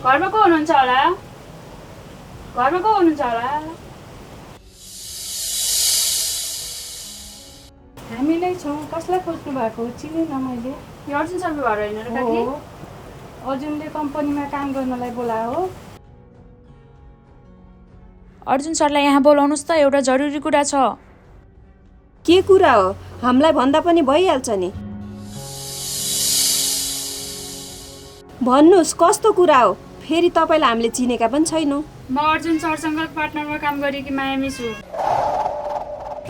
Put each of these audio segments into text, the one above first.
घरमा को हुनुहुन्छ होला? घरमा को हुनुहुन्छ होला? हामी नै छौँ। कसलाई खोज्नु भएको? चिनेन मैले। यो अर्जुन सरको घर होइन र काकी? अर्जुनले कम्पनीमा काम गर्नलाई बोलायो। अर्जुन सरलाई यहाँ बोलाउनुस् त, एउटा जरुरी कुरा छ। के कुरा हो? हामीलाई भन्दा पनि भइहाल्छ नि। भन्नुस् कस्तो कुरा हो? फेरि तपाईलाई हामीले चिनेका पनि छैनौँ। म अर्जुन सरसँग पार्टनरमा काम गरेकी माया मिस हुँ।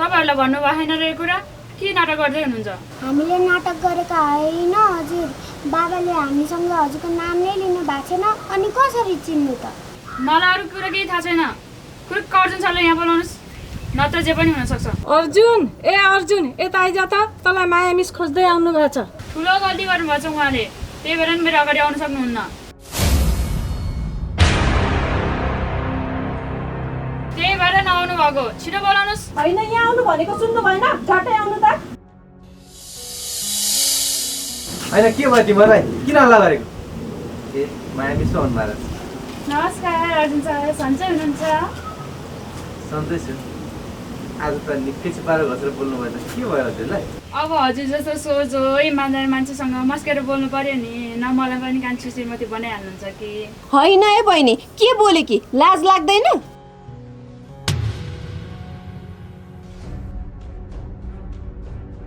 तपाईँहरूलाई भन्नु भएन र यो कुरा? के नाटक गर्दै हुनुहुन्छ? हामीले नाटक गरेका होइन हजुर। बाबाले हामीसँग हजुरको नाम नै लिनु भएको छैन, अनि कसरी चिन्नु त? मलाई अरू कुरा केही थाहा छैन। कुरुक्क अर्जुन सरलाई यहाँ बोलाउनुहोस्, नत्र जे पनि हुनसक्छ। अर्जुन, ए अर्जुन, यता आइज त। तँलाई माया मिस खोज्दै आउनु भएको छ। ठुलो गल्ती गर्नुभएको छ उहाँले, त्यही भएर मेरो अगाडि आउन सक्नुहुन्न। त्यही भएर नआउनु भएको। छिटो बोलाउनुहोस्। होइन, यहाँ आउनु भनेको सुन्नु भएन? झट्टै आउनु त। होइन के भयो तिमीलाई? किन हल्ला गरेको? ए माया मिस आउनु भएको। नमस्कार अर्जुन सर, सन्चै हुनुहुन्छ? सन्चै छु। आज त निकै चिपाएर घसेर बोल्नुभयो त, के भयो हजुरलाई? अब हजुर जस्तो सोझो इमान्दार मान्छेसँग मस्केर बोल्नु पर्यो नि। न मलाई पनि कान्छी श्रीमती बनाइहाल्नुहुन्छ कि? होइन है बहिनी, के बोले कि? लाज लाग्दैन?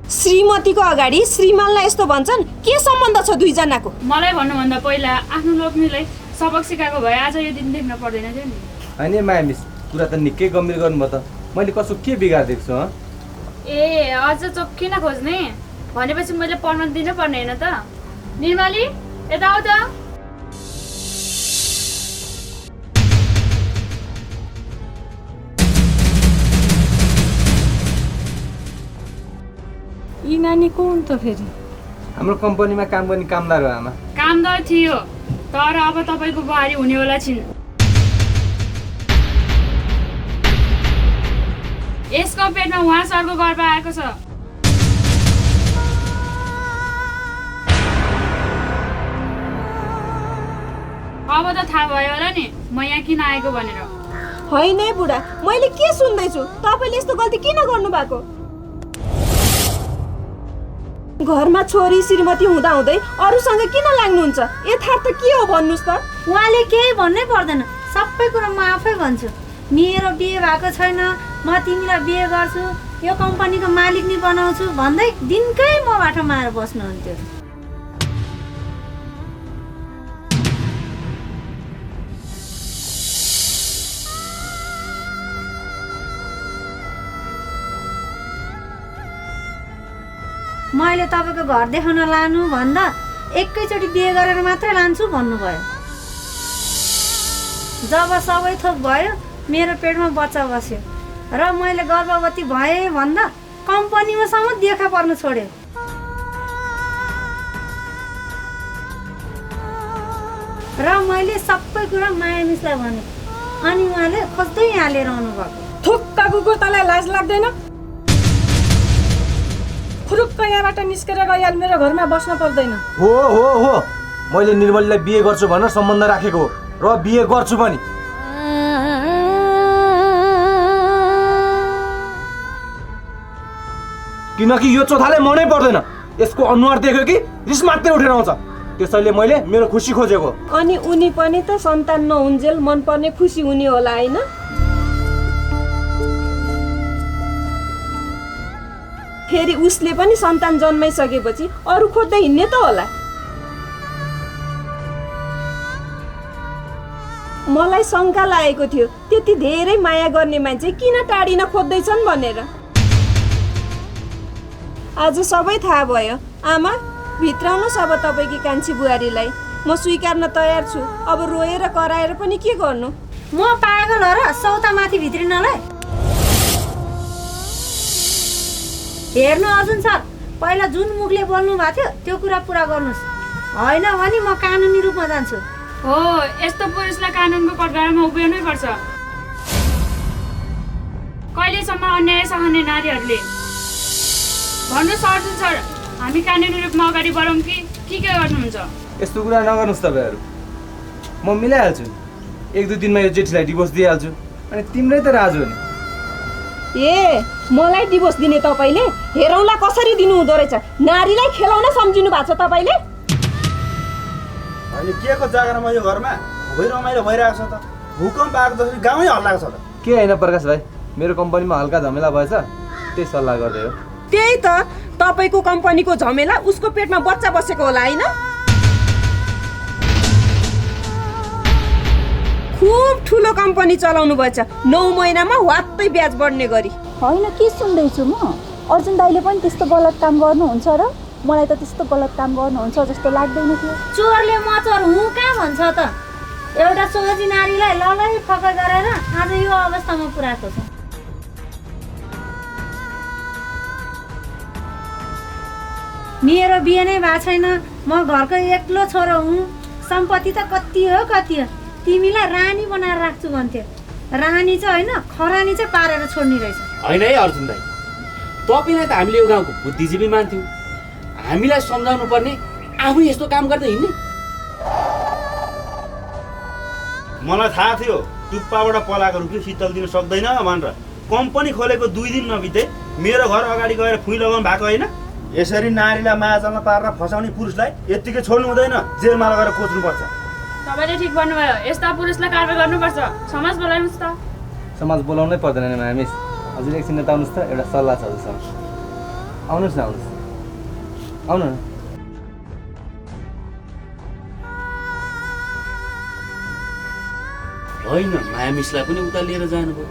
श्रीमतीको अगाडि श्रीमानलाई यस्तो भन्छन्? के सम्बन्ध छ दुईजनाको? मलाई भन्नुभन्दा पहिला आफ्नो लोग्नेलाई सबक सिकाएको भए आज यो दिन देख्न पर्दैन थियो नि। होइन माया मिस, कुरा त निकै गम्भीर गर्नुभयो त। मैले कसो के बिगारिदिएको छु? ए अझ चोक किन खोज्ने? भनेपछि मैले पढ्न दिनु पर्ने होइन त? निर्मली, यता आऊ त। यी नानी को हुन् त फेरि? हाम्रो कम्पनीमा काम गर्ने कामदार हो आमा। कामदार थियो, तर अब तपाईँको बुहारी हुनेवाला छिन्। यसको पेटमा उहाँ सरको गर्व आएको छ। अब त थाहा भयो होला नि म यहाँ किन आएको भनेर। होइन है बुढा, मैले के सुन्दैछु? तपाईँले यस्तो गल्ती किन गर्नु भएको? घरमा छोरी श्रीमती हुँदा हुँदै अरूसँग किन लाग्नुहुन्छ? यथार्थ के हो भन्नुहोस् त? उहाँले केही भन्नै पर्दैन, सबै कुरा म आफै भन्छु। मेरो बिहे भएको छैन, म तिमीलाई बिहे गर्छु, यो कम्पनीको मालिक नि बनाउँछु भन्दै दिनकै मबाट मारेर बस्नुहुन्थ्यो। मैले तपाईँको घर देखाउन लानु भन्दा एकैचोटि बिहे गरेर मात्रै लान्छु भन्नुभयो। जब सबै थोक भयो, मेरो पेटमा बच्चा बस्यो र मैले गर्भवती भएँ भन्दा कम्पनीमा सम्म देखा पर्न छोड्यो। र मैले सबै कुरा माया मिसलाई भने, अनि उहाँले खोज्दै यहाँ लिएर आउनुभएको। थुक्का कुकुर, तँलाई लाज लाग्दैन? खुरुक्क यहाँबाट निस्केर गइहाल, मेरो घरमा बस्न पर्दैन। हो हो हो, मैले निर्मलीलाई बिहे गर्छु भनेर सम्बन्ध राखेको हो र बिहे गर्छु पनि। किनकि यो चोथाले मनै पर्दैन। यसको अनुहार देख्यो कि रिस मात्रै उठेर आउँछ। त्यसैले मैले मेरो खुसी खोजेको। अनि उनी पनि त सन्तान नहुन्जेल मनपर्ने खुसी हुने होला होइन? फेरि उसले पनि सन्तान जन्माइसकेपछि अरू खोज्दै हिँड्ने त होला। मलाई शङ्का लागेको थियो, त्यति धेरै माया गर्ने मान्छे किन टाढिन खोज्दैछन् भनेर। आज सबै थाहा भयो। आमा, भित्राउनुहोस् अब तपाईँकी कान्छी बुहारीलाई। म स्वीकार्न तयार छु। अब रोएर कराएर पनि के गर्नु? म पागल हो र सौता माथि भित्रिनलाई? हेर्नु अर्जुन सर, पहिला जुन मुखले बोल्नु भएको थियो त्यो कुरा पुरा गर्नुहोस्, होइन भने म कानुनी रूपमा जान्छु। हो, यस्तो पुरुषलाई कानुनको कठघरामा उभिनै पर्छ। कहिलेसम्म अन्याय सहने नारीहरूले? भन्नुहोस् अर्जुन सर, हामी कानुनी रूपमा अगाडि बढौँ कि के गर्नुहुन्छ? यस्तो कुरा नगर्नुहोस् तपाईँहरू। म मिलाइहाल्छु नि। 1-2 दिनमा यो जेठीलाई डिभोर्स दिइहाल्छु। अनि तिम्रै त राजु हो नि। ए मलाई डिभोर्स दिने तपाईँले हेरौँला कसरी दिनु हुँदो रहेछ। नारीलाई खेलाउन सम्झिनु भएको छ तपाईँले। अनि के को जागरमा यो घरमा खुबै रमाइलो भइरहेको छ त। भूकम्प आएको जसरी गाउँै हल्लाएको छ त। के होइन प्रकाश भाइ, मेरो कम्पनीमा हल्का झमेला भएछ, त्यही सल्लाह गर्दै हो। त्यही त तपाईँको कम्पनीको झमेला उसको पेटमा बच्चा बसेको होला होइन। खुब ठुलो कम्पनी चलाउनु भएछ, 9 महिनामा वात्तै ब्याज बढ्ने गरी। होइन के सुन्दैछु म, अर्जुन दाइले पनि त्यस्तो गलत काम गर्नुहुन्छ र? मलाई त त्यस्तो गलत काम गर्नुहुन्छ जस्तो लाग्दैन थियो। चोरले मचोर हुँ कहाँ भन्छ त। एउटा सोझी नारीलाई ललै फकै गरेर आज यो अवस्थामा पुर्याएको छ। मेरो बिहे नै भएको छैन, म घरको एक्लो छोरो हुँ। सम्पत्ति त कति हो कति हो। तिमीलाई रानी बनाएर राख्छु भन्थ्यो। रानी चाहिँ होइन, खरानी चाहिँ पारेर छोड्ने रहेछ। होइन है अर्जुन दाइ, तपाईँलाई त हामीले यो गाउँको बुद्धिजीवी मान्थ्यौँ। हामीलाई सम्झाउनु पर्ने, आफै यस्तो काम गर्दै हिँड्ने। मलाई थाहा थियो टुप्पाबाट पलाएको रुखले शीतल दिन सक्दैन भनेर। कम्पनी खोलेको 2 दिन नबित्दै मेरो घर अगाडि गएर फुइ लगाउनु भएको होइन। यसरी नारीलाई मायाजालमा पारेर फसाउने पुरुषलाई यत्तिकै छोड्नु हुँदैन, जेलमा लगेर कोच्नुपर्छ। तपाईँले ठिक भन्नुभयो, यस्ता पुरुषलाई कारवाही गर्नुपर्छ। समाज बोलाउनुहोस् त। समाज बोलाउनै पर्दैन नि माया मिस। हजुर एकछिन यता आउनुहोस् त, एउटा सल्लाह छ हजुरसँग। आउनुहोस् न, आउनुहोस्, आउनु न। होइन माया मिसलाई पनि उता लिएर जानुभयो।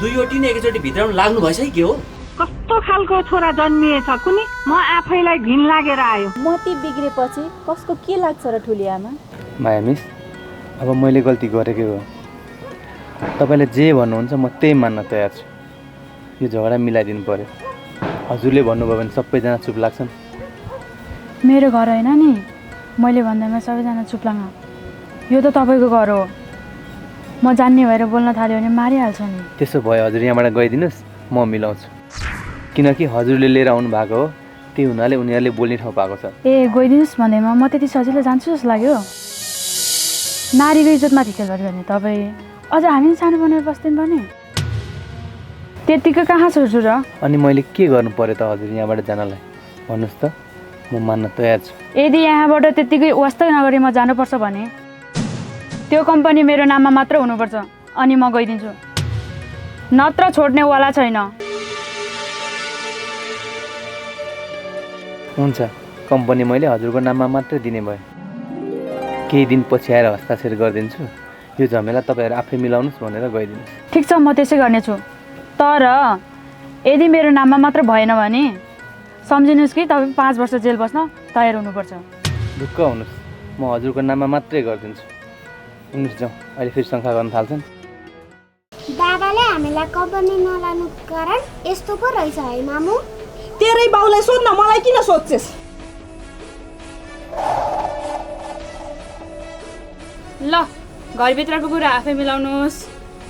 2वटी नै एकैचोटि भित्राउनु लाग्नु भएछ है के हो? कस्तो खालको छोरा जन्मिएछ कुनी, म आफैलाई घिन लागेर आयो। मती बिग्रेपछि कसको के लाग्छ र ठुली आमा? माया मिस, अब मैले गल्ती गरेकै हो। तपाईँले जे भन्नुहुन्छ म त्यही मान्न तयार छु। यो झगडा मिलाइदिनु पर्यो। हजुरले भन्नुभयो भने सबैजना चुप लाग्छन्। मेरो घर होइन नि, मैले भन्दामा सबैजना चुप लाग्न। यो त तपाईँको घर हो। म जान्ने भएर बोल्न थाल्यो भने मारिहाल्छ नि। त्यसो भयो हजुर यहाँबाट गइदिनुहोस्, म मिलाउँछु। किनकि हजुरले लिएर आउनु भएको हो, त्यही हुनाले उनीहरूले बोल्ने ठाउँ पाएको छ। ए गइदिनुहोस् भन्दैमा म त्यति सजिलो जान्छु जस्तो लाग्यो। नारीको इज्जतमाथि खेलबाड गर्ने तपाईँ, अझ हामी सानो बनाएर बस्दैन भने त्यतिको कहाँ छोड्छु र? अनि मैले के गर्नु पर्यो त हजुर यहाँबाट जानलाई भन्नुहोस् त, म मान्न तयार छु। यदि यहाँबाट त्यतिकै वास्ता नगरी म जानुपर्छ भने त्यो कम्पनी मेरो नाममा मात्र हुनुपर्छ, अनि म गइदिन्छु। नत्र छोड्नेवाला छैन। हुन्छ, कम्पनी मैले हजुरको नाममा मात्रै दिने भयो। केही दिन पछि आएर हस्ताक्षर गरिदिन्छु। यो झमेला तपाईँहरू आफै मिलाउनुहोस् भनेर गइदिनुहोस्। ठिक छ, म त्यसै गर्नेछु। तर यदि मेरो नाममा मात्र भएन भने सम्झिनुहोस् कि तपाईँ 5 वर्ष जेल बस्न तयार हुनुपर्छ। ढुक्क हुनुहोस्, म हजुरको नाममा मात्रै गरिदिन्छु। हिँड्नुहोस् जाउँ, अहिले फेरि शङ्का गर्न थाल्छन्। बाबाले हामीलाई कम्पनी नलानु कारण यस्तो पो रहेछ है मामु। तेरै बाउलाई सोध्न, मलाई किन सोध्छेस्? ल घरभित्रको कुरा आफै मिलाउनुहोस्।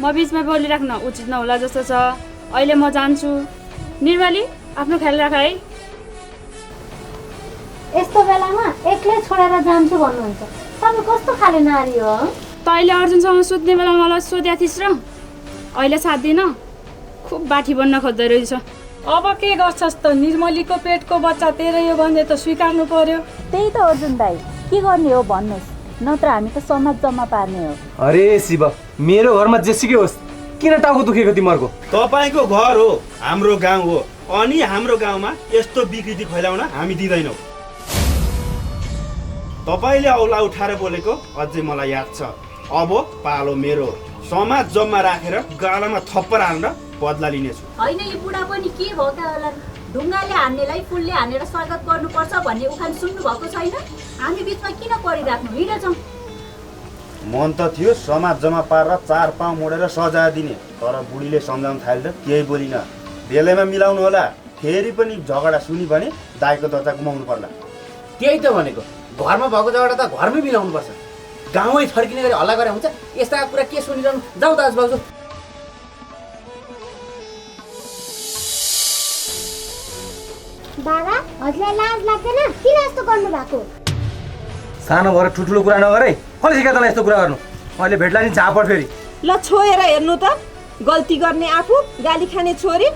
म बिचमा बोलिराख्न उचित नहोला जस्तो छ। अहिले म जान्छु। निर्मली, आफ्नो ख्याल राख है। यस्तो बेलामा एक्लै छोडेर जान्छु भन्नुहुन्छ, तपाईँ कस्तो खाले नारी हो? तैँले अर्जुनसँग सोध्ने बेला मलाई सोध्या थिइस् र अहिले साथ दिन। खुब बाठी बन्न खोज्दै रहेछ। अब के गर्छस् त, निर्मलीको पेटको बच्चा तेरो यो भन्ने त स्वीकार्नु पर्यो। त्यही त अर्जुन दाइ, के गर्ने हो भन्नुहोस्, नत्र हामी त समाज जम्मा पार्ने हो। अरे शिव, मेरो घरमा जेसुकै होस्, किन टाउको दुखेको तिमीहरूको? तपाईँको घर हो, हाम्रो गाउँ हो, अनि हाम्रो गाउँमा यस्तो विकृति फैलाउन हामी दिँदैनौँ। तपाईँले औला उठाएर बोलेको अझै मलाई याद छ। अब पालो मेरो। समाज जम्मा राखेर गालामा थप्पड हालेर बदला लिनेछु। होइन यो बुढा पनि के भयो त होला, ढुङ्गाले हान्नेलाई फुलले हानेर स्वागत गर्नुपर्छ भन्ने उखान सुन्नु भएको छैन? हामी बिचमा किन परिराख्नु, हिँडेछौँ। मन त थियो समाज जम्मा पारेर 4 पाउ मोडेर सजाय दिने, तर बुढीले सम्झाउन थाल्दा केही बोलिन। बेलैमा मिलाउनु होला, फेरि पनि झगडा सुनि भने दाइको दर्जा गुमाउनु पर्ला। त्यही त भनेको, घरमा भएको झगडा त घरमै मिलाउनु पर्छ। गाउँै फर्किने गरी हल्ला गरे हुन्छ? यस्ता कुरा के सुनिरहनु? जाउँ दाजु भाउजू। बाबा, हजुरलाई लाज लाग्दैन? किन यस्तो गर्नु भएको? सानो भएर ठुल्ठुलो कुरा नगरे, कसले सिकायो तँलाई यस्तो कुरा गर्नु? अहिले भेट्ला नि झापड फेरि। ल छोएर हेर्नु त, गल्ती गर्ने आफू, गाली खाने छोरी।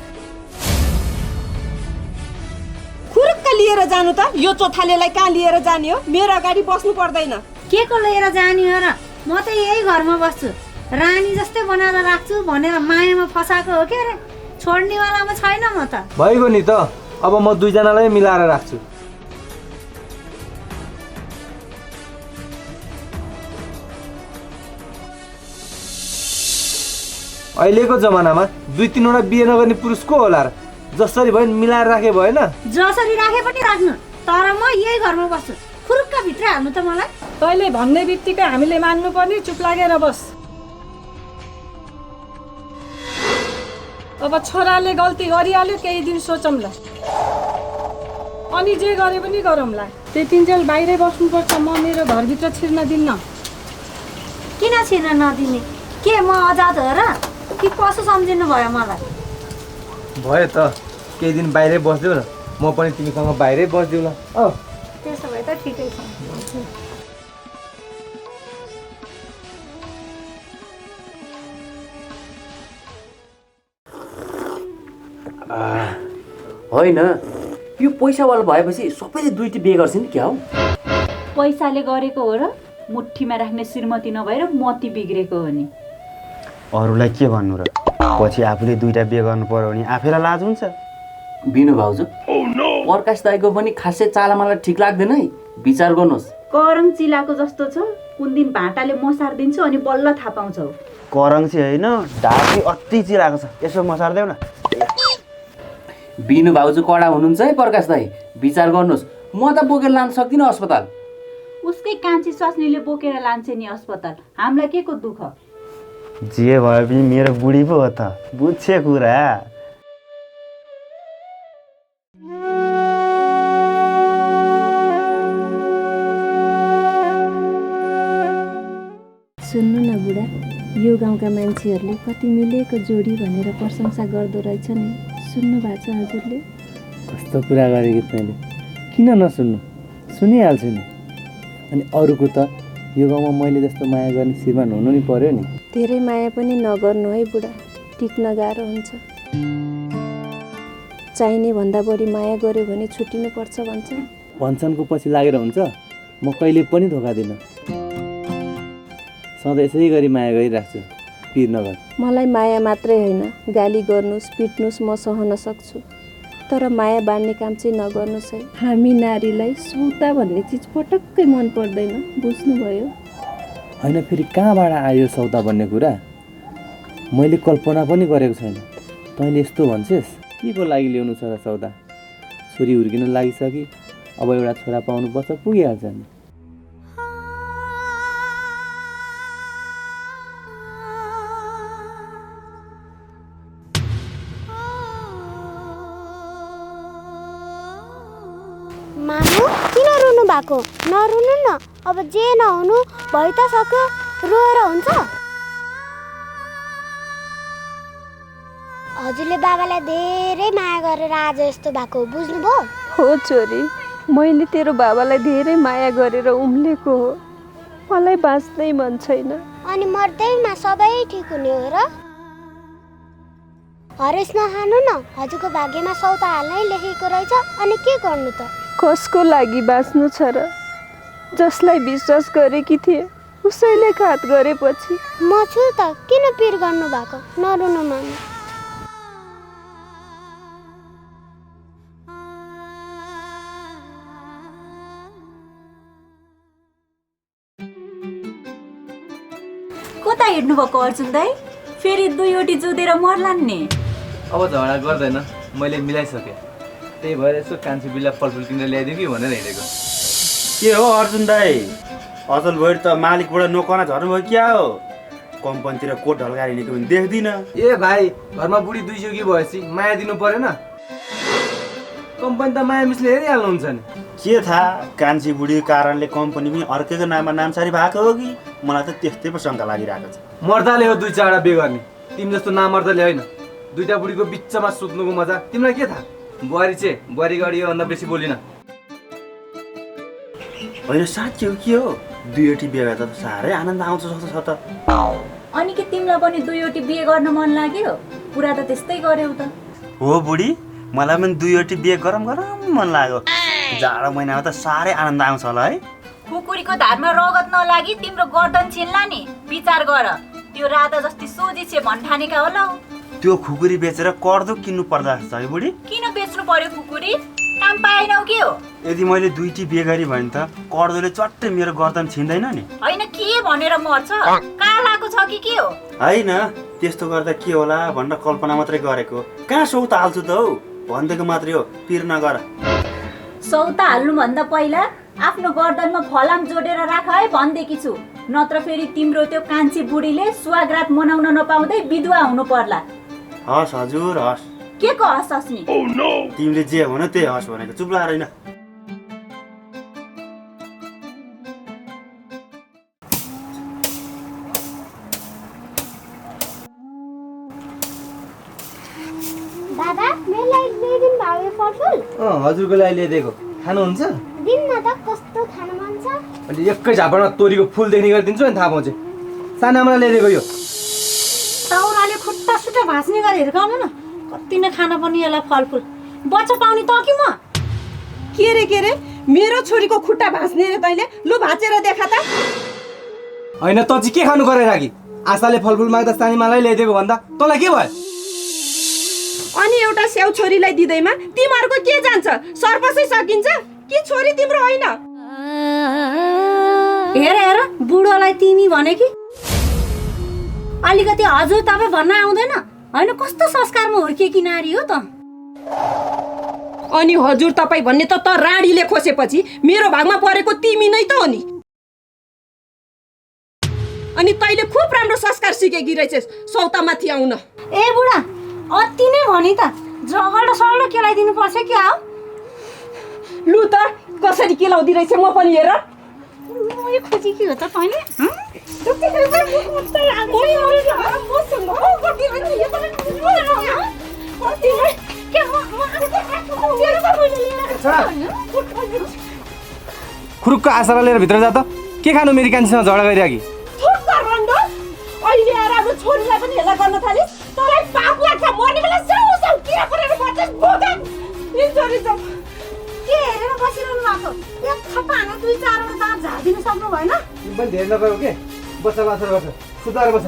खुरुक्क लिएर जानु त, यो चोथालेलाई कहाँ लिएर जाने हो? मेरो अगाडि बस्नु पर्दैन। के को लिएर जाने हो र? म त यही घरमा बस्छु, रानी जस्तै बनाएर राख्छु भनेर मायामा फसाएको हो के अरे? छोड्नेवालामा छैन म त। भइगयो नि त, अब म दुईजनालाई मिलाएर राख्छु। अहिलेको जमानामा 2-3वटा बिहे नगर्ने पुरुष को होला र? जसरी भयो मिलाएर राखे भएन? जसरी राखे पनि राख्नु, तर म यही घरमा बस्छु। खुरुक्क भित्र हाल्नु त मलाई। तैँले भन्ने बित्तिकै हामीले मान्नु पर्ने, चुप लागेर बस। अब छोराले गल्ती गरिहाल्यो, केही दिन सोचौँला, अनि जे गरे पनि गरौँला। त्यतिन्जेल बाहिरै बस्नुपर्छ, म मेरो घरभित्र छिर्न दिन्न। किन छिर्न नदिने? के म आजाद हो र? कि पशु सम्झिनु भयो मलाई? भयो त, केही दिन बाहिरै बस्दिउ न, म पनि तिमीसँग बाहिरै बस्दिउ ल। त्यसो भए त ठिकै छ। होइन, यो पैसावाला भएपछि सबैले दुईटी बिहे गर्छ नि क्या हो? पैसाले गरेको हो र? मुठीमा राख्ने श्रीमती नभएर मती बिग्रेको हो नि। अरूलाई के भन्नु र? पछि आफूले 2टा बिहे गर्नु पर्यो भने आफैलाई लाज हुन्छ। बिनु भाउजू, प्रकाश दाइको पनि खासै चालामाला ठिक लाग्दैन है, विचार गर्नुहोस्। करङ चिलाको जस्तो छ, कुन दिन भाँटाले मसार दिन्छु अनि बल्ल थाहा पाउँछौ। करङ चाहिँ होइन, ढाकी अति चिलाएको छ, यसो मसार देऊ न। बिनु भाउजू कडा हुनुहुन्छ है प्रकाश दाई, विचार गर्नुहोस्। म त बोकेर लान सक्दिनँ अस्पताल। उसकै कान्छी स्वास्नीले बोकेर लान्छ नि अस्पताल, हामीलाई के को दुःख? जे भए पनि मेरो बुढी पो हो त, बुझ्छे कुरा। सुन्नु न बुढा, यो गाउँका मान्छेहरूले कति मिलेको जोडी भनेर प्रशंसा गर्दो रहेछ नि, सुन्नु भएको छ हजुरले? कस्तो कुरा गरे कि तैँले? किन नसुन्नु? सुनिहाल्छु नि। अनि अरूको त यो गाउँमा मैले जस्तो माया गर्ने श्रीमान हुनु नि पर्यो नि। धेरै माया पनि नगर्नु है बुढा, टिक्न गाह्रो हुन्छ। चाहिने भन्दा बढी माया गर्यो भने छुट्टिनुपर्छ भन्छन्। भन्छनको पछि लागेर हुन्छ? म कहिले पनि धोका दिन्न, सधैँ यसै गरी माया गरिराख्छु, पिर नगर। मलाई माया मात्रै होइन, गाली गर्नुहोस् पिट्नुहोस् म सहन सक्छु, तर माया बाँड्ने काम चाहिँ नगर्नुहोस् है। हामी नारीलाई सौता भन्ने चिज पटक्कै मन पर्दैन, बुझ्नुभयो? होइन, फेरि कहाँबाट आयो सौदा भन्ने कुरा? मैले कल्पना पनि गरेको छैन। तैँले यस्तो भन्छेस्? के को लागि ल्याउनु छ र सौदा? छोरी हुर्किन लागिसकि, अब एउटा छोरा पाउनुपर्छ, पुगिहाल्छ नि। मामु किन रुनु भएको? नरुनु न, अब जे नहुनु भइ त सक्यो, रोएर हुन्छ? हजुरले बाबालाई धेरै माया गरेर आज यस्तो भएको, बुझ्नुभयो? हो छोरी, मैले तेरो बाबालाई धेरै माया गरेर उम्लेको हो, मलाई बाँच्नै मन छैन। अनि मर्दैमा सबै ठिक हुने हो र? हरेस नखानु न, हजुरको भाग्यमा सौता हाल्नै लेखेको रहेछ, अनि के गर्नु त? कसको लागि बाँच्नु छ र? जसलाई विश्वास गरेकी थिए उसैले घात गरेपछि। म छु त, किन पिर गर्नु भएको? नरुनु मामु। कता हिँड्नु भएको अर्जुन दाई? फेरि दुईवटी जुधेर मर्लान् नि। अब झगडा गर्दैन, मैले मिलाइसकेँ, त्यही भएर यसो कान्छी बिल्ला फलफुल किनेर ल्याइदिउँ कि भनेर हिँडेको। के हो अर्जुन दाई, अचल भएर त मालिकबाट नोकना झर्नुभयो क्या हो? कम्पनीतिर कोट ढल्काएर हिँडेको पनि देख्दिनँ। ए भाइ, घरमा बुढी दुईजुकी भएपछि माया दिनु परेन? कम्पनी त माया मिसले हेरिहाल्नुहुन्छ नि। के थाहा, कान्छी बुढीको कारणले कम्पनी पनि अर्कैको नाममा नामसारी भएको हो कि? मलाई त त्यस्तै पो शङ्का लागिरहेको छ। मर्दाले हो 2-4वटा बिहे गर्ने, तिमी जस्तो नामर्दाले होइन। 2टा बुढीको बिचमा सुत्नुको मजा तिमीलाई के थाहा? बुहारी गाडी योभन्दा बेसी बोलिन। होइन साँच्चै हो, के हो? दुईवटी बिहे गर्दा त साह्रै आनन्द आउँछ जस्तो छ त। अनि के तिमीलाई पनि दुईवटी बिहे गर्न मन लाग्यो? पुरा त त्यस्तै गर्यौ त। हो बुढी, मलाई पनि दुईवटी बिहे गरम गरम मन लाग्यो। जाडो महिनामा त साह्रै आनन्द आउँछ होला है। कुकुरीको धारमा रगत नलागी तिम्रो गर्दन छिन्ला नि। विचार गर, त्यो राधा जस्ती सोझी छे भन्ठानेका होला। त्यो खुकुरी बेचेर कर्दो किन्नु पर्दा छ है बुढी। किन बेच्नु पर्यो खुकुरी? काम पाएनौ के हो? यदि मैले दुईटी बिहे गरेँ भने त कर्दोले चट्टै मेरो गर्दन छिन्दैन नि। होइन के भनेर मर्छ? कालाको छ कि के हो? होइन, त्यस्तो गर्दा के होला भनेर कल्पना मात्रै गरेको। कहाँ सौता हाल्छु त हौ, भनिदिएको मात्रै हो, पिर नगर। सौता हाल्नुभन्दा पहिला आफ्नो गर्दनमा फलाम जोडेर राख है भन्देकी छु। नत्र फेरि तिम्रो त्यो कान्छी बुढीले सुहागरात मनाउन नपाउँदै विधवा हुनु पर्ला। हस् हजुर, हस्। के को हस् हस्नी? तिमीले जे भन्यो त्यही हस् भनेको, चुप लाएर होइन। दादा मेरो लागि ल्याइदिनु भयो फलफुल? हजुरको लागि ल्याइदिएको। खानुहुन्छ? दिन न त, कस्तो खान मन छ। अनि एकै झापडमा तोरीको फुल देख्ने गरिदिन्छु अनि थाहा पाउँछ। सानामा ल्याइदिएको यो। दाउराले खुट्टा सुट्टा भाँच्ने गरी हिर्काउनु न। कति नै खान पनि यसलाई फलफुल। बच्चा पाउने त कि म? के रे मेरो छोरीको खुट्टा भाँच्ने रे तैँले? लु भाँचेर देखा त। होइन त चाहिँ के खानु गरेर कि आशाले फलफुल माग्दा सानीमालाई ल्याइदिएको भन्दा तँलाई के भयो? अनि एउटा स्याउ छोरीलाई दिँदैमा तिमीहरूको के जान्छ? सर्पसै सकिन्छ कि छोरी तिम्रो होइन? हेर बुढोलाई तिमी भने कि अलिकति हजुर तपाईँ भन्न आउँदैन? होइन कस्तो संस्कारमा हुर्किएकी नारी हो त? अनि हजुर तपाईँ भन्ने त राडीले खोसेपछि मेरो भागमा परेको तिमी नै त हो नि। अनि तैँले खुब राम्रो संस्कार सिकेकी रहेछस् सौतामाथि आउन। ए बुढा अति नै भने त जगल्डो सल्डो केलाइदिनु पर्छ क्या हो? लु त कसरी केलाउँदी रहेछ म पनि हेर। यो खोजी के हो त तैँले? खुरुक्क आशालाई लिएर भित्र जा त। के खानु मेरी कान्छीसँग झगडा गरिराखी? अहिले आएर अब छोरीलाई पनि हेला गर्न थालिस्? तँलाई पाप लाग्छ, मर्ने बेला साउ साउ किरा परेर बस्छस् भोगन। नि छोरी जाऊ। के हेरेर बसिरहनु भएको? एक थप्पा हाना 2-4 वटा दाँत झारिदिनु सक्नु भएन? तिमी पनि धेरै नगरौ के? बच्चा बाछा गर्छ, सुताएर बस्छ।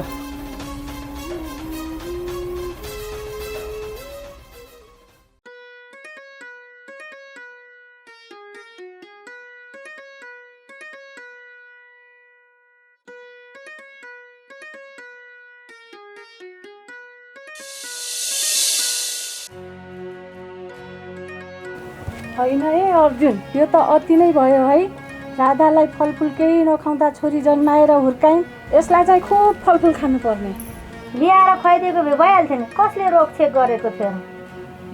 होइन है अर्जुन, यो त अति नै भयो है। राधालाई फलफुल केही नखाउँदा छोरी जन्माएर हुर्कायौँ, यसलाई चाहिँ खुब फलफुल खानुपर्ने। ल्याएर खुवाइदिएको भए भइहाल्थ्यो नि। कसले रोकछेक गरेको थियो?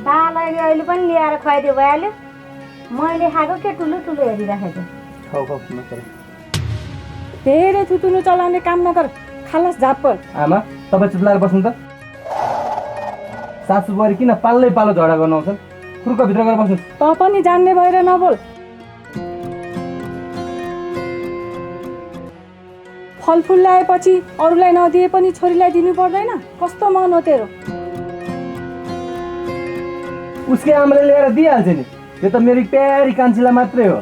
दालाई अहिले पनि ल्याएर खुवाइदियो भइहाल्यो। मैले खाएको के ठुलो ठुलो हेरिराखेको। धेरै थुतुनु चलाउने काम नगर, खालस झाप्पर। आमा तपाईँ चुप लाएर बस्नु त। सासु बुहारी किन पाल्लै पालो झगडा गर्न आउँछन्? खुर्क भित्र गएर बस्नु। त पनि जान्ने भएर नबोल। फलफुल ल्याएपछि अरूलाई नदिए पनि छोरीलाई दिनु पर्दैन? कस्तो मन हो तेरो? उसकै आमाले ल्याएर दिइहाल्छ नि। यो त मेरो प्यारी कान्छीलाई मात्रै हो।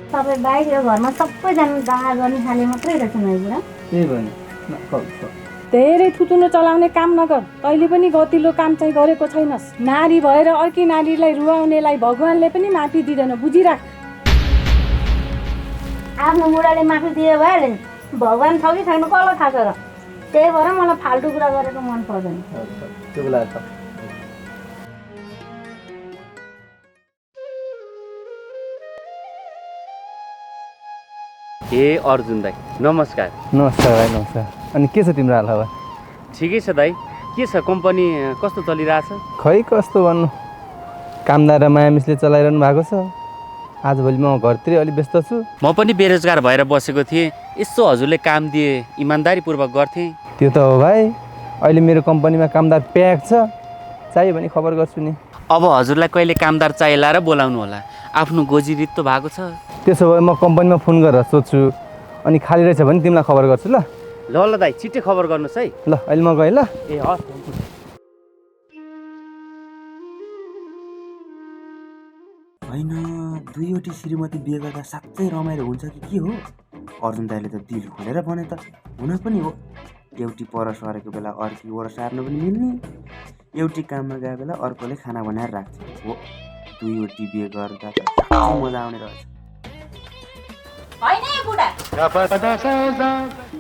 तपाईँ बाहिर यो घरमा सबैजना दाहा गर्ने खाने मात्रै रहेछ नि बुढा। त्यही भयो नि। धेरै थुतुनो चलाउने काम नगर। तैँले पनि गतिलो काम चाहिँ गरेको छैनस्। नारी भएर अर्की नारीलाई रुवाउनेलाई भगवानले पनि माफी दिँदैन, बुझिराख। आफ्नो बुढाले माफी दिए भइहाल्यो नि। भगवान छ कि छैन कसलाई थाहा छ र? त्यही भएर मलाई फाल्टु कुरा गरेको मन पर्दैन। ए अर्जुन दाई नमस्कार। नमस्कार भाइ, नमस्कार। अनि के छ तिम्रो हाल? ठिकै छ दाई। के छ कम्पनी कस्तो चलिरहेछ? खै कस्तो भन्नु, कामदार र माया मिसले चलाइरहनु भएको छ। आजभोलि म घरतिरै अलि व्यस्त छु। म पनि बेरोजगार भएर बसेको थिएँ। यसो हजुरले काम दिए इमान्दारीपूर्वक गर्थेँ। त्यो त हो भाइ। अहिले मेरो कम्पनीमा कामदार प्याक छ, चाहियो भने खबर गर्छु नि। अब हजुरलाई कहिले कामदार चाहिएला र बोलाउनु होला। आफ्नो गोजी रित्तो भएको छ। त्यसो भए म कम्पनीमा फोन गरेर सोध्छु अनि खाली रहेछ भने तिमीलाई खबर गर्छु ल। ल ल दाइ छिट्टै खबर गर्नुहोस् है। ल अहिले म गएँ ल। ए हस्। होइन दुईवटी श्रीमती बिहे गर्दा साँच्चै रमाइलो हुन्छ कि के हो? अर्जुन दाइले त दिल खोलेर भने त हुन पनि हो। एउटी पर सरेको बेला अर्की ओर सार्न पनि मिल्ने, एउटी काममा गए बेला अर्कोले खाना बनाएर राख्छ। हो दुईवटी बिहे गर्दा त साँच्चै मजा आउने रहेछ। होइन यो बुढा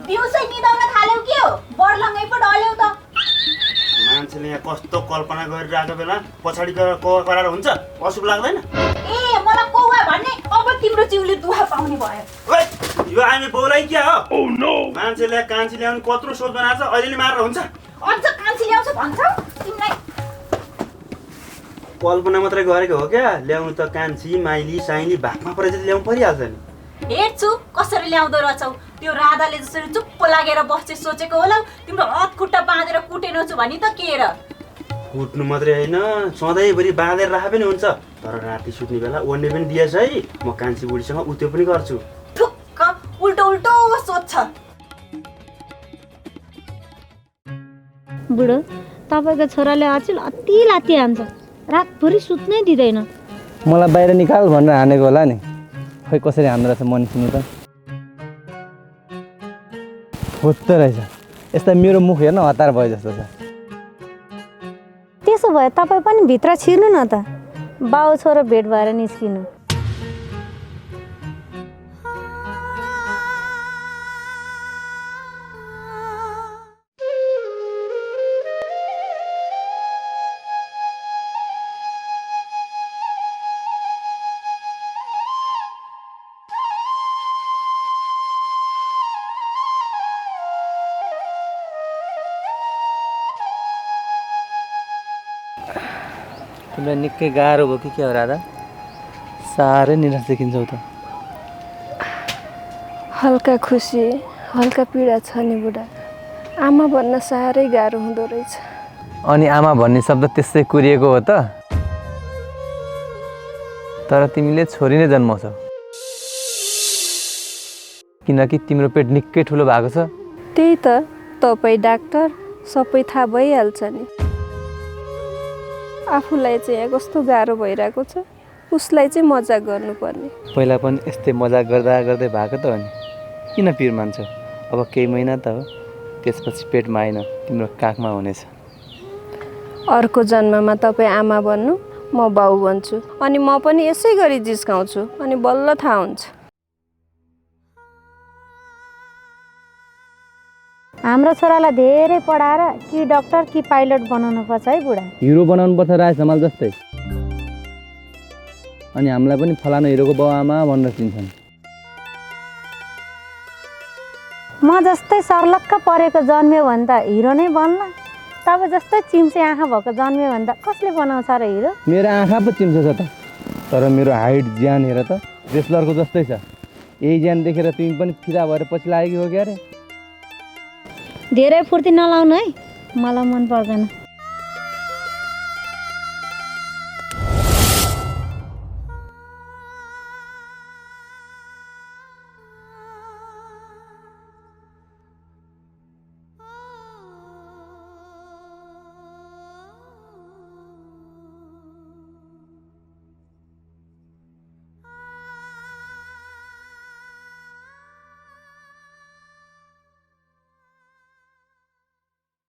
दिउँसै निदाउन थाल्यौ के हो? बर्लङ्गै पो ढल्यौ त। मान्छेले यहाँ कस्तो कल्पना गरिरहेको बेला पछाडि गएर कौवा कराएर हुन्छ? अशुभ लाग्दैन? ए मलाई कौवा भन्ने अब तिम्रो जिउले दुहा पाउने भयो। ओइ यो हामी बोलाइ क्या हो? मान्छेले कान्छी ल्याउनु कत्रो सोच बनाएको छ, अहिले नै मारेर हुन्छ? अझ कान्छी ल्याउँछ भन्छौ तिमीलाई? कल्पना मात्रै गरेको हो क्या? ल्याउनु त कान्छी माइली साइली भागमा परेर चाहिँ ल्याउनु परिहाल्छ नि। हेर्छु कसरी ल्याउँदो रहेछौ। त्यो राधाले जसरी चुप्प लागेर बस्छ सोचेको होला तिम्रो हात खुट्टा बाँधेर कुटेनौ छु भनी त के र? कुट्नु मात्रै होइन सधैँभरि बाँधेर राखे पनि हुन्छ, तर राति सुत्ने बेला ओड्ने पनि दिएछ है। म कान्छी बुढीसँग उत्यो पनि गर्छु। ठुक्क उल्टो उल्टो सोध्छ। बुढो तपाईँको छोराले अचेल अति लात्ती हान्छ, रातभरि सुत्नै दिँदैन। मलाई बाहिर निकाल भनेर हानेको होला नि। खै कसरी हान्दो रहेछ मनिसिनु त। होत्तो रहेछ। यस्ता मेरो मुख हेर्न हतार भयो जस्तो छ। त्यसो भए तपाईँ पनि भित्र छिर्नु न त, बाउ छोरो भेट भएर निस्किनु। तिमीलाई निकै गाह्रो भयो कि के हो राधा? साह्रै निराश देखिन्छौ त। हल्का खुसी हल्का पीडा छ नि बुढा। आमा भन्न साह्रै गाह्रो हुँदो रहेछ। अनि आमा भन्ने शब्द त्यसै कुरिएको हो त? तर तिमीले छोरी नै जन्माउँछौ किनकि तिम्रो पेट निकै ठुलो भएको छ। त्यही त, तपाईँ डाक्टर, सबै थाहा भइहाल्छ नि। आफूलाई चाहिँ यहाँ कस्तो गाह्रो भइरहेको छ, उसलाई चाहिँ मजाक गर्नुपर्ने। पहिला पनि यस्तै मजाक गर्दा गर्दै भएको त हो नि, किन पिर मान्छौ? अब केही महिना त हो, त्यसपछि पेटमा आएन तिम्रो काखमा हुनेछ। अर्को जन्ममा तपाईँ आमा भन्नु, म बाउ भन्छु, अनि म पनि यसै गरी जिस्काउँछु, अनि बल्ल थाहा हुन्छ। हाम्रो छोरालाई धेरै पढाएर कि डक्टर कि पाइलट बनाउनु पर्छ है बुढा। हिरो बनाउनु पर्छ राज हमाल जस्तै। अनि हामीलाई पनि फलानु हिरोको बाउ आमा भनेर चिन्छन्। म जस्तै सर्लक्क परेको जन्म्यो भने त हिरो नै बन्ला। तपाईँ जस्तै चिम्से आँखा भएको जन्म्यो भने त कसले बनाउँछ र हिरो? मेरो आँखा पो चिम्सो छ त, तर मेरो हाइट ज्यान हेर त रेस्लरको जस्तै छ। यही ज्यान देखेर तिमी पनि फिदा भएर पछि लागेको हो क्या रे? धेरै फुर्ती नलाउनु है, मलाई मन पर्दैन।